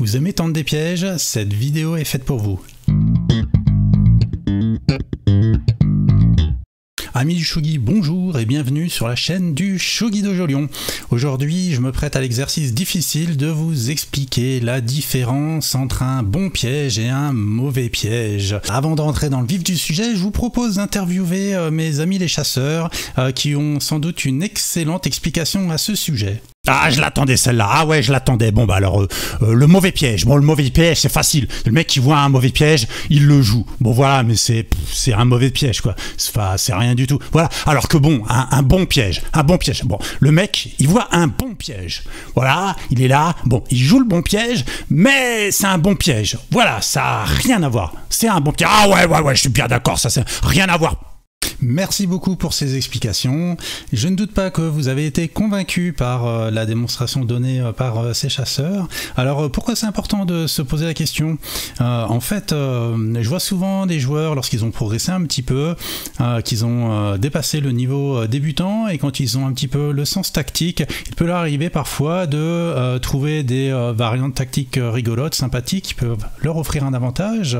Vous aimez tendre des pièges? Cette vidéo est faite pour vous. Amis du Shogi, bonjour et bienvenue sur la chaîne du Shogi Dojo Lyon. Aujourd'hui, je me prête à l'exercice difficile de vous expliquer la différence entre un bon piège et un mauvais piège. Avant d'entrer dans le vif du sujet, je vous propose d'interviewer mes amis les chasseurs qui ont sans doute une excellente explication à ce sujet. Ah, je l'attendais celle-là. Ah ouais, je l'attendais. Bon bah alors, le mauvais piège. Bon, le mauvais piège, c'est facile. Le mec qui voit un mauvais piège, il le joue. Bon voilà, mais c'est un mauvais piège quoi. C'est rien du tout. Voilà. Alors que bon, un bon piège. Bon, le mec, il voit un bon piège. Voilà, il est là. Bon, il joue le bon piège, mais c'est un bon piège. Voilà, ça a rien à voir. C'est un bon piège. Ah ouais, je suis bien d'accord. Ça, c'est rien à voir. Merci beaucoup pour ces explications. Je ne doute pas que vous avez été convaincu par la démonstration donnée par ces chasseurs. Alors pourquoi c'est important de se poser la question? En fait, je vois souvent des joueurs, lorsqu'ils ont progressé un petit peu, qu'ils ont dépassé le niveau débutant, et quand ils ont un petit peu le sens tactique, il peut leur arriver parfois de trouver des variantes tactiques rigolotes, sympathiques, qui peuvent leur offrir un avantage.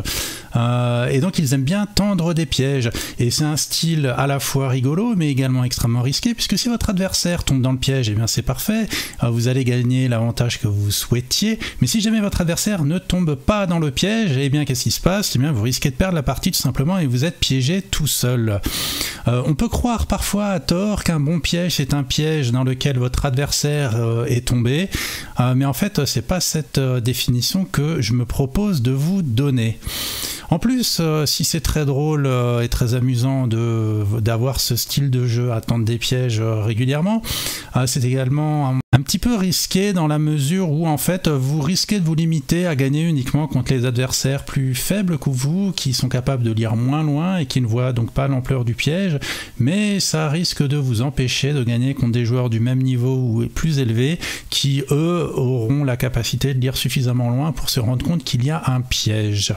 Et donc ils aiment bien tendre des pièges. Et c'est un style à la fois rigolo mais également extrêmement risqué, puisque si votre adversaire tombe dans le piège, eh bien c'est parfait, vous allez gagner l'avantage que vous souhaitiez. Mais si jamais votre adversaire ne tombe pas dans le piège, eh bien qu'est-ce qui se passe? Eh bien vous risquez de perdre la partie tout simplement et vous êtes piégé tout seul. On peut croire parfois à tort qu'un bon piège c'est un piège dans lequel votre adversaire est tombé, mais en fait c'est pas cette définition que je me propose de vous donner. En plus, si c'est très drôle et très amusant d'avoir ce style de jeu à tendre des pièges régulièrement, c'est également un petit peu risqué dans la mesure où en fait vous risquez de vous limiter à gagner uniquement contre les adversaires plus faibles que vous, qui sont capables de lire moins loin et qui ne voient donc pas l'ampleur du piège, mais ça risque de vous empêcher de gagner contre des joueurs du même niveau ou plus élevés qui eux auront la capacité de lire suffisamment loin pour se rendre compte qu'il y a un piège.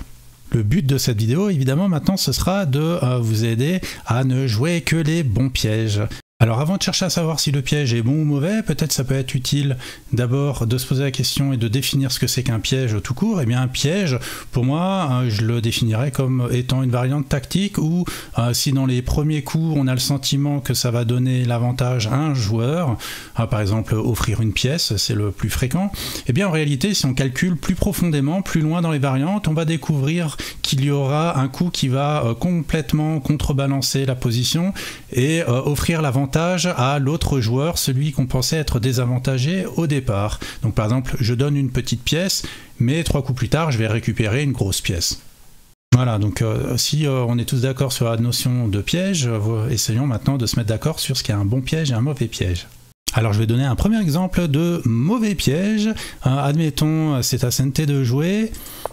Le but de cette vidéo, évidemment, maintenant, ce sera de vous aider à ne jouer que les bons pièges. Alors avant de chercher à savoir si le piège est bon ou mauvais, peut-être ça peut être utile d'abord de se poser la question et de définir ce que c'est qu'un piège tout court. Eh bien un piège, pour moi, je le définirais comme étant une variante tactique où si dans les premiers coups on a le sentiment que ça va donner l'avantage à un joueur, par exemple offrir une pièce, c'est le plus fréquent, eh bien en réalité si on calcule plus profondément, plus loin dans les variantes, on va découvrir qu'il y aura un coup qui va complètement contrebalancer la position et offrir l'avantage à l'autre joueur, celui qu'on pensait être désavantagé au départ. Donc par exemple, je donne une petite pièce, mais 3 coups plus tard, je vais récupérer une grosse pièce. Voilà, donc si on est tous d'accord sur la notion de piège, essayons maintenant de se mettre d'accord sur ce qu'est un bon piège et un mauvais piège. Alors je vais donner un premier exemple de mauvais piège. Admettons, c'est à Sente de jouer,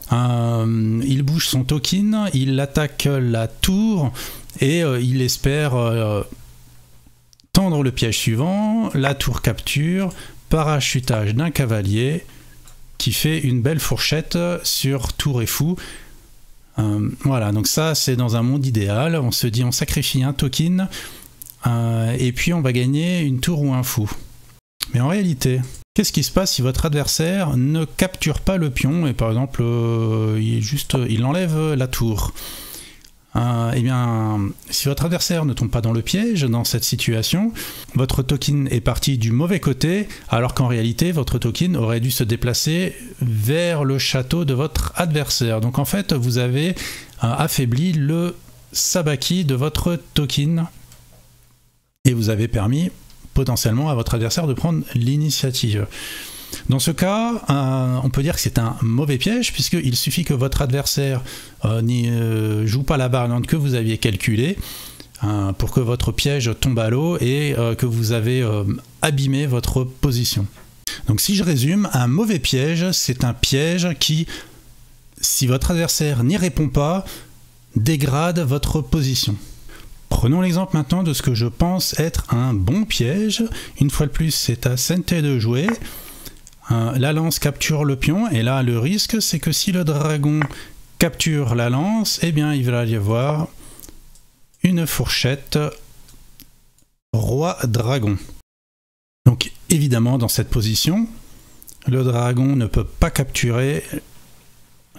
il bouge son token, il attaque la tour et il espère tendre le piège suivant, la tour capture, parachutage d'un cavalier qui fait une belle fourchette sur tour et fou. Voilà, donc ça c'est dans un monde idéal, on se dit on sacrifie un token et puis on va gagner une tour ou un fou. Mais en réalité, qu'est-ce qui se passe si votre adversaire ne capture pas le pion et par exemple il enlève la tour? Eh bien, si votre adversaire ne tombe pas dans le piège, dans cette situation, votre token est parti du mauvais côté, alors qu'en réalité, votre token aurait dû se déplacer vers le château de votre adversaire. Donc en fait, vous avez affaibli le sabaki de votre token, et vous avez permis potentiellement à votre adversaire de prendre l'initiative. Dans ce cas, on peut dire que c'est un mauvais piège, puisqu'il suffit que votre adversaire ne joue pas la variante que vous aviez calculée pour que votre piège tombe à l'eau et que vous avez abîmé votre position. Donc si je résume, un mauvais piège, c'est un piège qui, si votre adversaire n'y répond pas, dégrade votre position. Prenons l'exemple maintenant de ce que je pense être un bon piège. Une fois de plus, c'est à Sente de jouer. La lance capture le pion, et là le risque c'est que si le dragon capture la lance, eh bien il va y avoir une fourchette roi dragon. Donc évidemment dans cette position, Le dragon ne peut pas capturer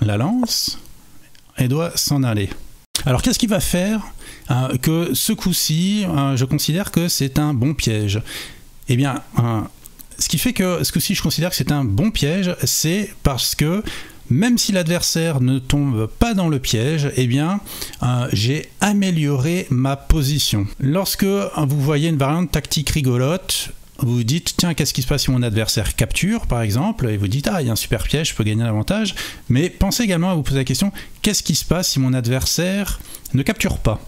la lance et doit s'en aller. Alors qu'est-ce qui va faire que ce coup-ci, je considère que c'est un bon piège? Eh bien, ce qui fait que ce coup-ci je considère que c'est un bon piège, c'est parce que même si l'adversaire ne tombe pas dans le piège, eh bien, j'ai amélioré ma position. Lorsque vous voyez une variante tactique rigolote, vous vous dites, tiens, qu'est-ce qui se passe si mon adversaire capture, par exemple, et vous dites, ah, il y a un super piège, je peux gagner l'avantage. Mais pensez également à vous poser la question, qu'est-ce qui se passe si mon adversaire ne capture pas?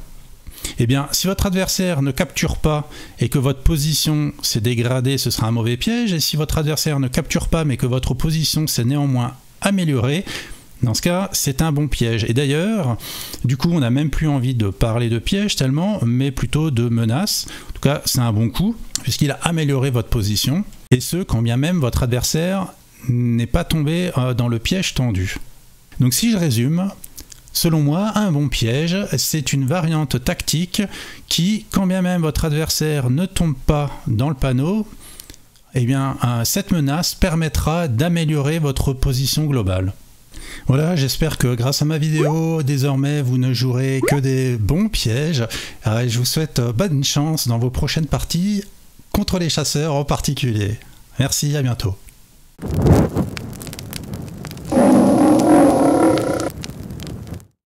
Eh bien, si votre adversaire ne capture pas et que votre position s'est dégradée, ce sera un mauvais piège. Et si votre adversaire ne capture pas, mais que votre position s'est néanmoins améliorée, dans ce cas, c'est un bon piège. Et d'ailleurs, du coup, on n'a même plus envie de parler de piège tellement, mais plutôt de menace. En tout cas, c'est un bon coup, puisqu'il a amélioré votre position. Et ce, quand bien même votre adversaire n'est pas tombé dans le piège tendu. Donc si je résume, selon moi, un bon piège, c'est une variante tactique qui, quand bien même votre adversaire ne tombe pas dans le panneau, eh bien, cette menace permettra d'améliorer votre position globale. Voilà, j'espère que grâce à ma vidéo, désormais, vous ne jouerez que des bons pièges. Je vous souhaite bonne chance dans vos prochaines parties, contre les chasseurs en particulier. Merci, à bientôt.